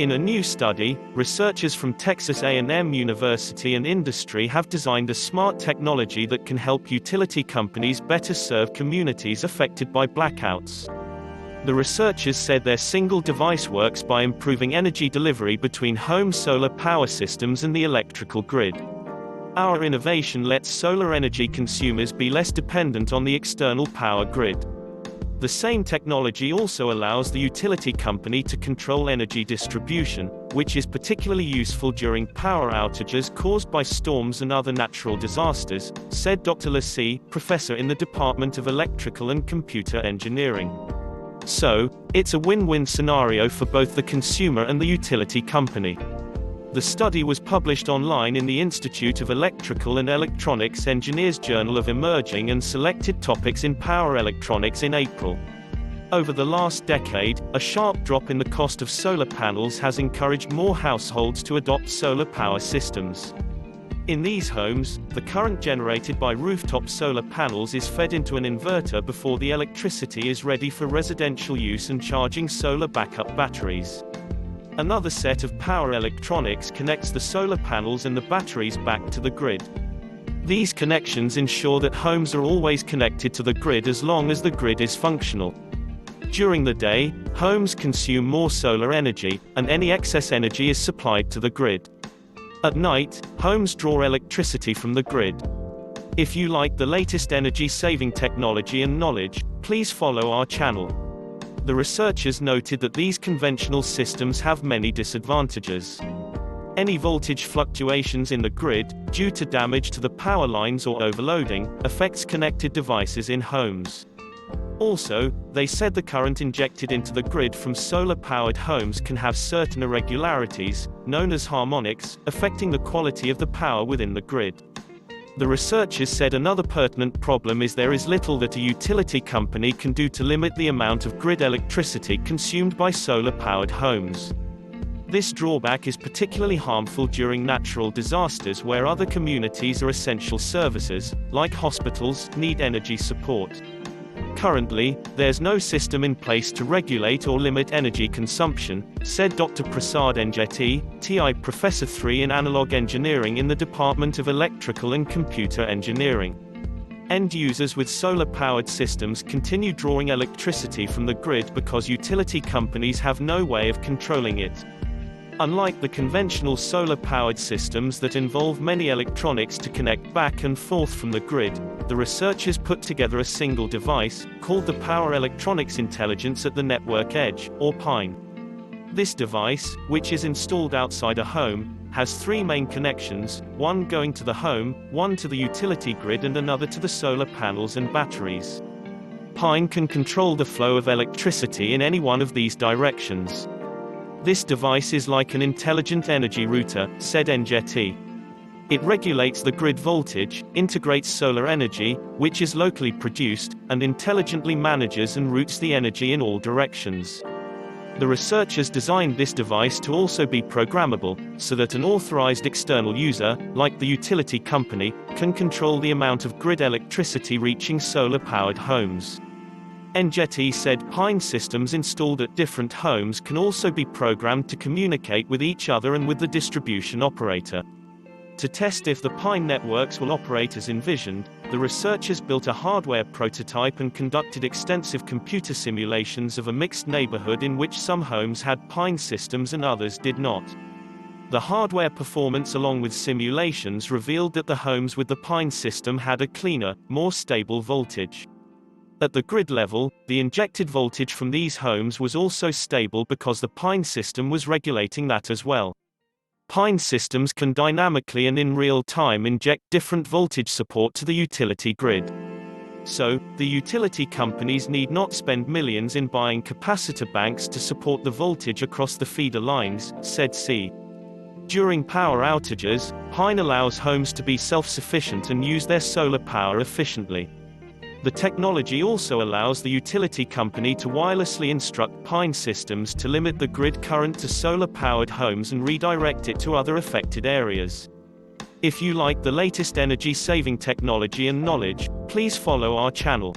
In a new study, researchers from Texas A&M University and industry have designed a smart technology that can help utility companies better serve communities affected by blackouts. The researchers said their single device works by improving energy delivery between home solar power systems and the electrical grid. Our innovation lets solar energy consumers be less dependent on the external power grid. The same technology also allows the utility company to control energy distribution, which is particularly useful during power outages caused by storms and other natural disasters, said Dr. Lassie, professor in the Department of Electrical and Computer Engineering. So, it's a win-win scenario for both the consumer and the utility company. The study was published online in the Institute of Electrical and Electronics Engineers Journal of Emerging and Selected Topics in Power Electronics in April. Over the last decade, a sharp drop in the cost of solar panels has encouraged more households to adopt solar power systems. In these homes, the current generated by rooftop solar panels is fed into an inverter before the electricity is ready for residential use and charging solar backup batteries. Another set of power electronics connects the solar panels and the batteries back to the grid. These connections ensure that homes are always connected to the grid as long as the grid is functional. During the day, homes consume more solar energy, and any excess energy is supplied to the grid. At night, homes draw electricity from the grid. If you like the latest energy-saving technology and knowledge, please follow our channel. The researchers noted that these conventional systems have many disadvantages. Any voltage fluctuations in the grid, due to damage to the power lines or overloading, affects connected devices in homes. Also, they said the current injected into the grid from solar-powered homes can have certain irregularities, known as harmonics, affecting the quality of the power within the grid. The researchers said another pertinent problem is there is little that a utility company can do to limit the amount of grid electricity consumed by solar-powered homes. This drawback is particularly harmful during natural disasters where other communities or essential services, like hospitals, need energy support. Currently, there's no system in place to regulate or limit energy consumption, said Dr. Prasad Enjeti, TI Professor 3 in Analog Engineering in the Department of Electrical and Computer Engineering. End users with solar-powered systems continue drawing electricity from the grid because utility companies have no way of controlling it. Unlike the conventional solar-powered systems that involve many electronics to connect back and forth from the grid, the researchers put together a single device, called the Power Electronics Intelligence at the Network Edge, or PINE. This device, which is installed outside a home, has three main connections, one going to the home, one to the utility grid and another to the solar panels and batteries. PINE can control the flow of electricity in any one of these directions. This device is like an intelligent energy router, said Enjeti. It regulates the grid voltage, integrates solar energy, which is locally produced, and intelligently manages and routes the energy in all directions. The researchers designed this device to also be programmable, so that an authorized external user, like the utility company, can control the amount of grid electricity reaching solar-powered homes. Enjeti said PINE systems installed at different homes can also be programmed to communicate with each other and with the distribution operator. To test if the PINE networks will operate as envisioned, the researchers built a hardware prototype and conducted extensive computer simulations of a mixed neighborhood in which some homes had PINE systems and others did not. The hardware performance along with simulations revealed that the homes with the PINE system had a cleaner, more stable voltage. At the grid level, the injected voltage from these homes was also stable because the PINE system was regulating that as well. PINE systems can dynamically and in real time inject different voltage support to the utility grid. So, the utility companies need not spend millions in buying capacitor banks to support the voltage across the feeder lines, said C. During power outages, PINE allows homes to be self-sufficient and use their solar power efficiently. The technology also allows the utility company to wirelessly instruct PINE systems to limit the grid current to solar-powered homes and redirect it to other affected areas. If you like the latest energy-saving technology and knowledge, please follow our channel.